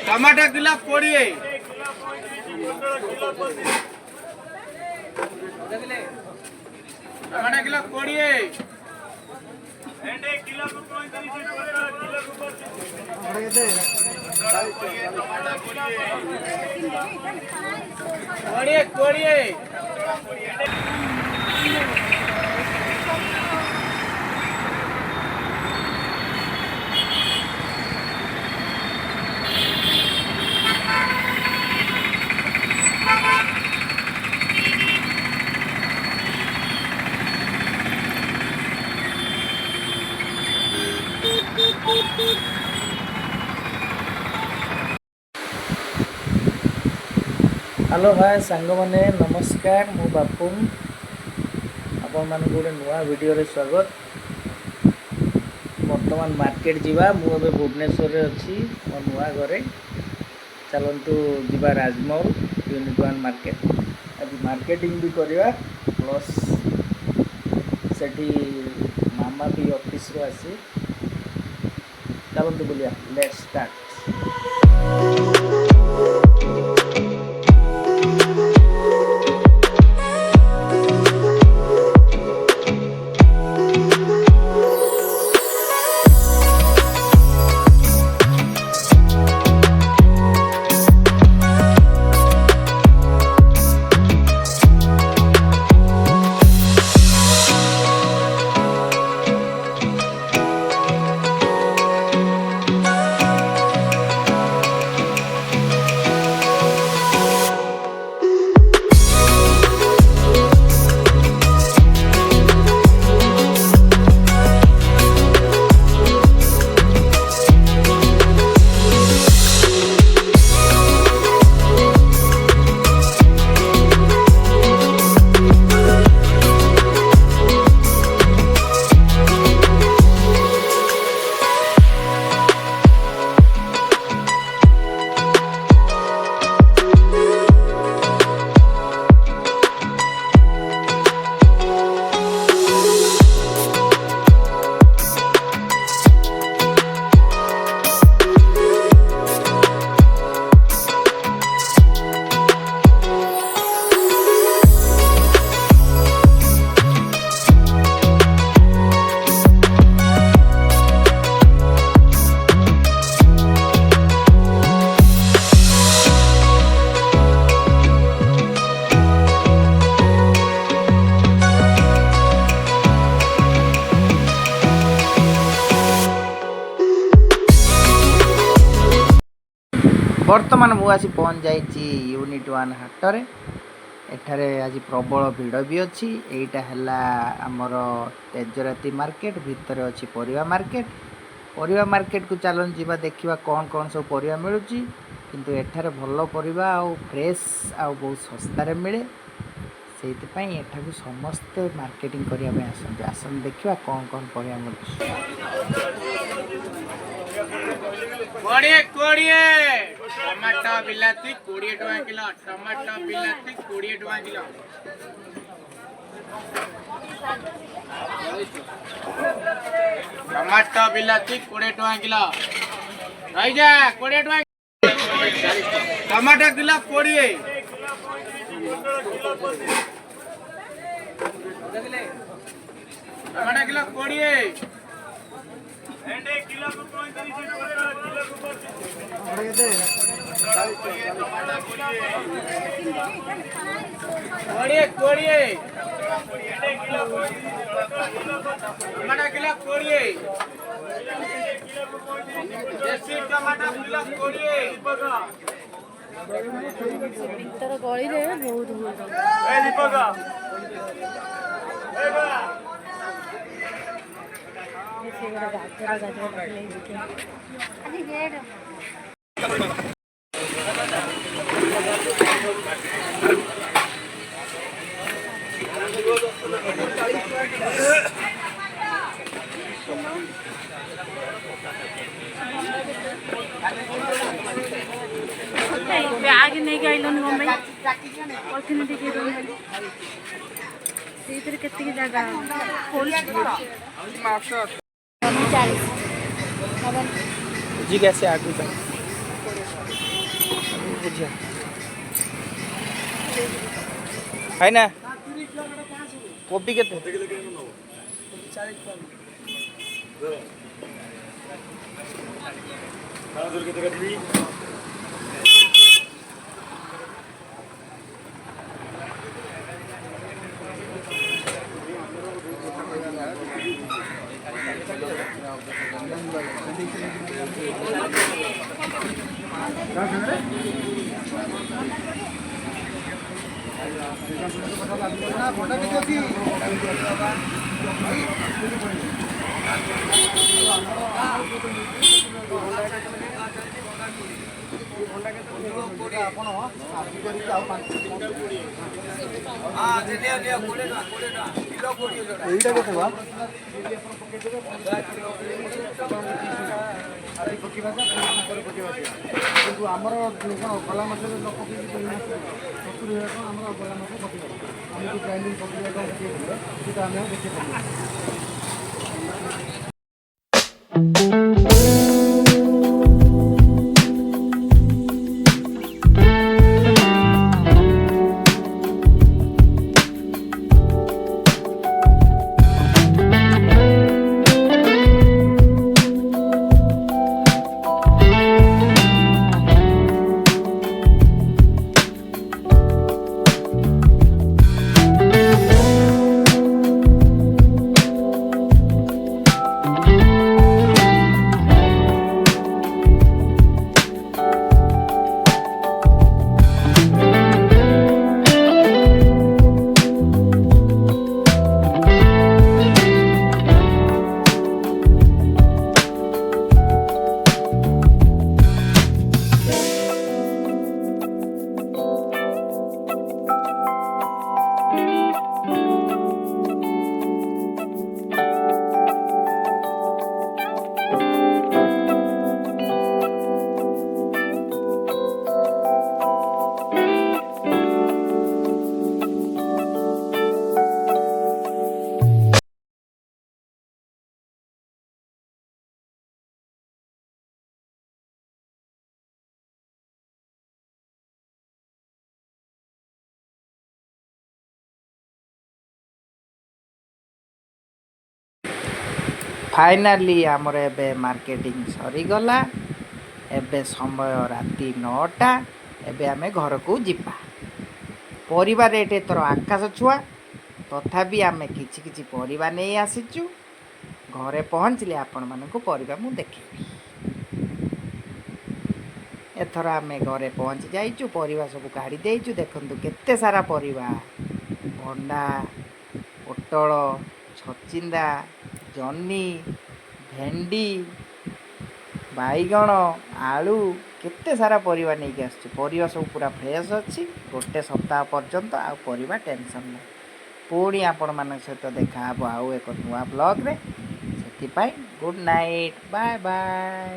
टमाटर किलो 20 टमाटर किलो 20 भेंडी किलो 20 हेलो भाई सांग मैंने नमस्कार मु बापुन आपण मान गोटे नुआ वीडियो स्वागत। वर्तमान मार्केट जीवा मुझे भुवनेश्वर रे अच्छी मो नुआ घरे चलतु जीवा राजमहल यूनिट 1 मार्केट आज मार्केटिंग भी करवा प्लस सेठी मामा भी ऑफिस रो आसी चलतु बोलिया लेट्स स्टार्ट। बर्तमान मु आसी पहुँच जाइए यूनिट 1 हाट एठारे आज प्रबल भिड़ भी अच्छी। एटा हला आमर तेजराती मार्केट भितर अच्छी परिवा मार्केट को चलन जीवा देखिबा कौन कौन सब परिवा मिलुची किंतु एठारे भल परिवा आ फ्रेश आ बहुत सस्ता रे मिले सेति पई एठाकू समस्ते मार्केटिंग करिया में आसन देखिबा कौन कौन परिवा मिलुची। टमाटो बिलाती 20 टका किलो टमाटो बिलाती 20 टका किलो टमाटो बिलाती 20 टका किलो रही जा 20 टका टमाटो किलो 20 टमाटो किलो 20 भेंडी किलो 20 टमाटर किलो ଭିତର ଗଳିରେ ବହୁତ आगे नहीं गई मुंबई के जगह जी कैसे आगे बुझिया है ना कोबी केते এইটা কেতে বা কিন্তু আমার কোন গলা মাছের লোক সত্তর আমার গলা মাছ পকিব আমি তো গ্রাইন্ডিং প্রক্রিয়াটা শিখে দিলে সেটা আমি দেখতে পাবো फाइनाली आमर एबे मार्केटिंग सरीगला एबे समय राति 9टा एबे आमे घर को जिपा परिवार रेट एथर आकाश छुआ तथापि आमे किछि किछि परिवा नहीं आसीचु घरे पहुँचले आपण मानक परिवा मु देखेबी एथर आमे घरे पहुँच जाइचु परिवा सब काढ़ी देइचु देखंतु केते सारा परिवा भंडा पोटल छचिंदा जन्नी भेंडी बैगण आलू केते सारा परिवा नहीं आसछु परिवा सब पूरा फ्रेश अच्छी गोटे सप्ताह पर्यंत आ परिवा टेंशन नहीं पुणी आपण मान सहित देखा आउ एक नुआ ब्लॉग रे सेति गुड नाइट बाय बाय।